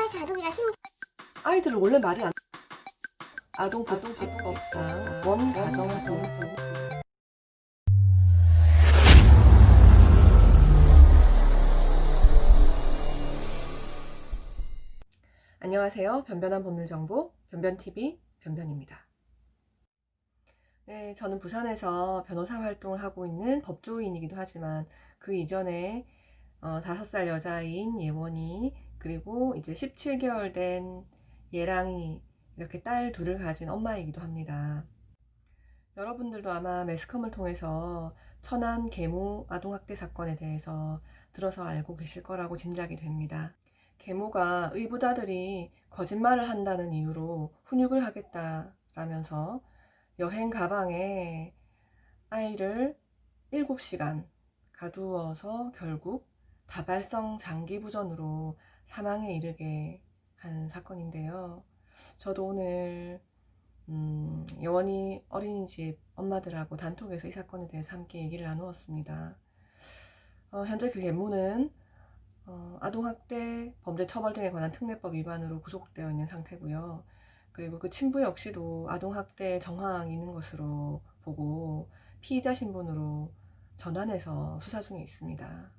정말 다루기가 힘. 아이들은 원래 말이 안 아동복지법상 원가정보호. 안녕하세요. 변변한 법률정보 변변TV 변변입니다. 네, 저는 부산에서 변호사 활동을 하고 있는 법조인이기도 하지만 그 이전에 5살 여자인 예원이, 그리고 이제 17개월 된 예랑이, 이렇게 딸 둘을 가진 엄마이기도 합니다. 여러분들도 아마 매스컴을 통해서 천안 계모 아동학대 사건에 대해서 들어서 알고 계실 거라고 짐작이 됩니다. 계모가 의붓아들이 거짓말을 한다는 이유로 훈육을 하겠다라면서 여행 가방에 아이를 7시간 가두어서 결국 다발성 장기부전으로 사망에 이르게 한 사건인데요. 저도 오늘 여원이 어린이집 엄마들하고 단톡에서 이 사건에 대해서 함께 얘기를 나누었습니다. 현재 그 계모는 아동학대 범죄 처벌 등에 관한 특례법 위반으로 구속되어 있는 상태고요. 그리고 그 친부 역시도 아동학대 정황이 있는 것으로 보고 피의자 신분으로 전환해서 수사 중에 있습니다.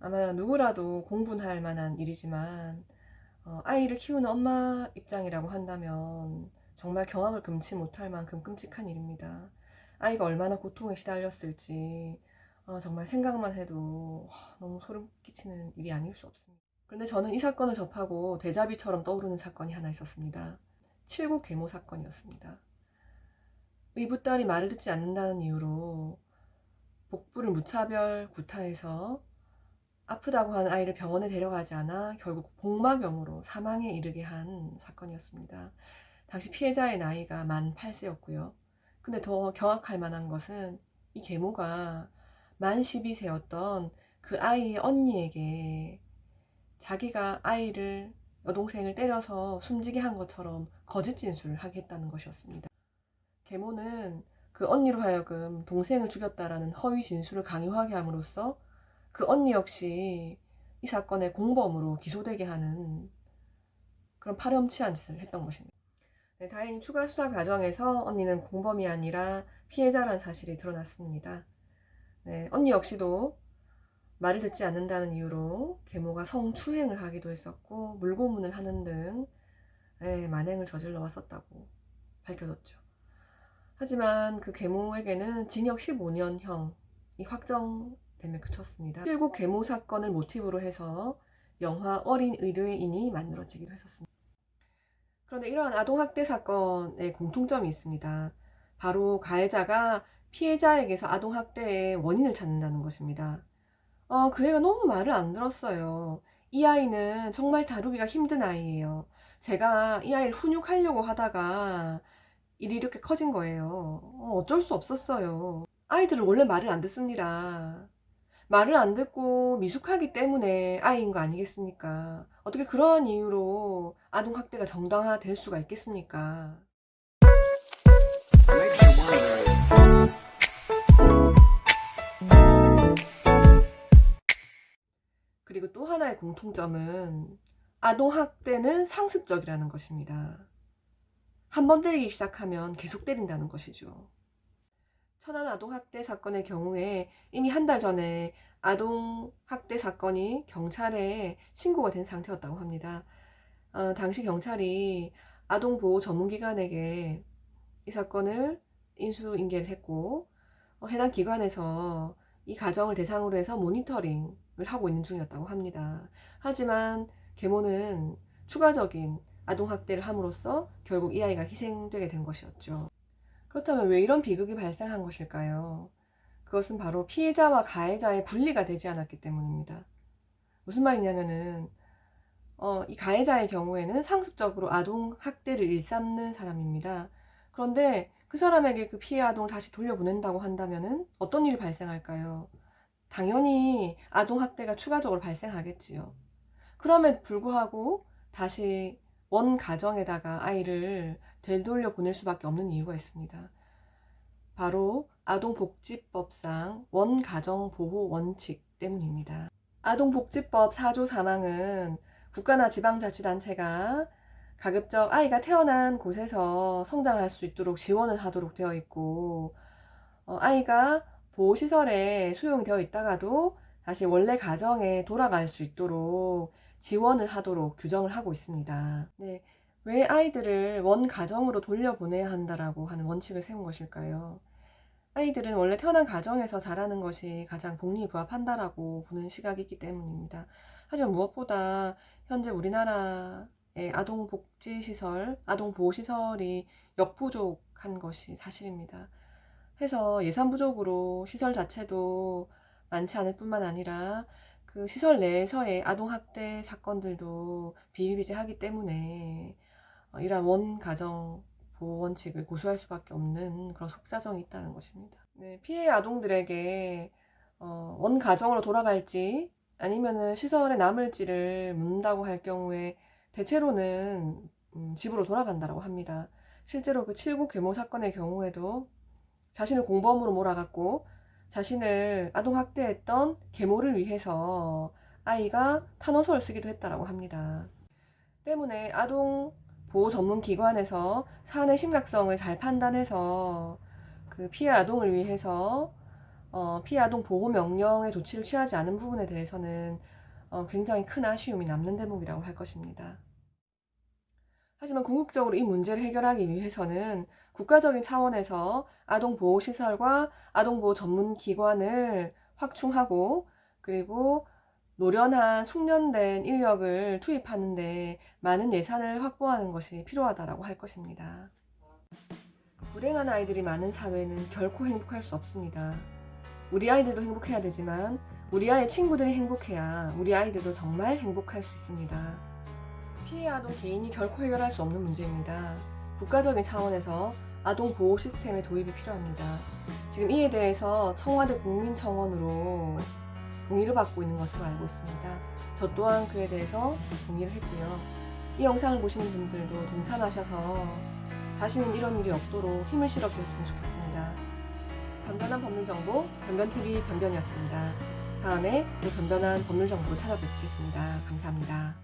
아마 누구라도 공분할 만한 일이지만 아이를 키우는 엄마 입장이라고 한다면 정말 경험을 금치 못할 만큼 끔찍한 일입니다. 아이가 얼마나 고통에 시달렸을지 정말 생각만 해도 너무 소름 끼치는 일이 아닐 수 없습니다. 그런데 저는 이 사건을 접하고 데자비처럼 떠오르는 사건이 하나 있었습니다. 칠곡 계모 사건이었습니다. 의붓딸이 말을 듣지 않는다는 이유로 복부를 무차별 구타해서 아프다고 하는 아이를 병원에 데려가지 않아 결국 복막염으로 사망에 이르게 한 사건이었습니다. 당시 피해자의 나이가 만 8세였고요. 근데 더 경악할 만한 것은 이 계모가 만 12세였던 그 아이의 언니에게 자기가 아이를, 여동생을 때려서 숨지게 한 것처럼 거짓 진술을 하겠다는 것이었습니다. 계모는 그 언니로 하여금 동생을 죽였다라는 허위 진술을 강요하게 함으로써 그 언니 역시 이 사건의 공범으로 기소되게 하는 그런 파렴치한 짓을 했던 것입니다. 네, 다행히 추가 수사 과정에서 언니는 공범이 아니라 피해자라는 사실이 드러났습니다. 네, 언니 역시도 말을 듣지 않는다는 이유로 계모가 성추행을 하기도 했었고 물고문을 하는 등 만행을 저질러 왔었다고 밝혀졌죠. 하지만 그 계모에게는 징역 15년형이 확정되며 그쳤습니다. 칠곡 계모 사건을 모티브로 해서 영화 어린 의뢰인이 만들어지기도 했었습니다. 그런데 이러한 아동학대 사건에 공통점이 있습니다. 바로 가해자가 피해자에게서 아동학대의 원인을 찾는다는 것입니다. 그 애가 너무 말을 안 들었어요. 이 아이는 정말 다루기가 힘든 아이예요. 제가 이 아이를 훈육하려고 하다가 일이 이렇게 커진 거예요. 어쩔 수 없었어요. 아이들은 원래 말을 안 듣습니다. 말을 안 듣고 미숙하기 때문에 아이인 거 아니겠습니까? 어떻게 그러한 이유로 아동학대가 정당화될 수가 있겠습니까? 그리고 또 하나의 공통점은 아동학대는 상습적이라는 것입니다. 한 번 때리기 시작하면 계속 때린다는 것이죠. 천안 아동학대 사건의 경우에 이미 한 달 전에 아동학대 사건이 경찰에 신고가 된 상태였다고 합니다. 당시 경찰이 아동보호 전문기관에게 이 사건을 인수인계를 했고 해당 기관에서 이 가정을 대상으로 해서 모니터링을 하고 있는 중이었다고 합니다. 하지만 계모는 추가적인 아동학대를 함으로써 결국 이 아이가 희생되게 된 것이었죠. 그렇다면 왜 이런 비극이 발생한 것일까요? 그것은 바로 피해자와 가해자의 분리가 되지 않았기 때문입니다. 무슨 말이냐면은 이 가해자의 경우에는 상습적으로 아동 학대를 일삼는 사람입니다. 그런데 그 사람에게 그 피해 아동을 다시 돌려보낸다고 한다면은 어떤 일이 발생할까요? 당연히 아동 학대가 추가적으로 발생하겠지요. 그럼에도 불구하고 다시 원 가정에다가 아이를 되돌려 보낼 수밖에 없는 이유가 있습니다. 바로 아동복지법상 원가정보호 원칙 때문입니다. 아동복지법 4조 4항은 국가나 지방자치단체가 가급적 아이가 태어난 곳에서 성장할 수 있도록 지원을 하도록 되어 있고, 아이가 보호시설에 수용이 되어 있다가도 다시 원래 가정에 돌아갈 수 있도록 지원을 하도록 규정을 하고 있습니다. 네, 왜 아이들을 원 가정으로 돌려보내야 한다라고 하는 원칙을 세운 것일까요? 아이들은 원래 태어난 가정에서 자라는 것이 가장 복리부합한다라고 보는 시각이 있기 때문입니다. 하지만 무엇보다 현재 우리나라의 아동복지시설, 아동보호시설이 역부족한 것이 사실입니다. 해서 예산 부족으로 시설 자체도 많지 않을 뿐만 아니라 그 시설 내에서의 아동학대 사건들도 비일비재하기 때문에 이러한 원가정 보호 원칙을 고수할 수밖에 없는 그런 속사정이 있다는 것입니다. 네, 피해 아동들에게 원가정으로 돌아갈지 아니면은 시설에 남을지를 묻는다고 할 경우에 대체로는 집으로 돌아간다고 합니다. 실제로 그 7구 계모 사건의 경우에도 자신을 공범으로 몰아갔고 자신을 아동학대했던 계모를 위해서 아이가 탄원서를 쓰기도 했다고 합니다. 때문에 아동 보호 전문 기관에서 사안의 심각성을 잘 판단해서 그 피해 아동을 위해서 피해 아동 보호 명령의 조치를 취하지 않은 부분에 대해서는 굉장히 큰 아쉬움이 남는 대목이라고 할 것입니다. 하지만 궁극적으로 이 문제를 해결하기 위해서는 국가적인 차원에서 아동보호시설과 아동보호 전문기관을 확충하고 그리고 노련한 숙련된 인력을 투입하는데 많은 예산을 확보하는 것이 필요하다고 할 것입니다. 불행한 아이들이 많은 사회는 결코 행복할 수 없습니다. 우리 아이들도 행복해야 되지만 우리 아이의 친구들이 행복해야 우리 아이들도 정말 행복할 수 있습니다. 피해 아동 개인이 결코 해결할 수 없는 문제입니다. 국가적인 차원에서 아동 보호 시스템의 도입이 필요합니다. 지금 이에 대해서 청와대 국민청원으로 동의를 받고 있는 것으로 알고 있습니다. 저 또한 그에 대해서 동의를 했고요. 이 영상을 보시는 분들도 동참하셔서 다시는 이런 일이 없도록 힘을 실어 주셨으면 좋겠습니다. 변변한 법률 정보, 변변TV 변변이었습니다. 다음에 또 변변한 법률 정보로 찾아뵙겠습니다. 감사합니다.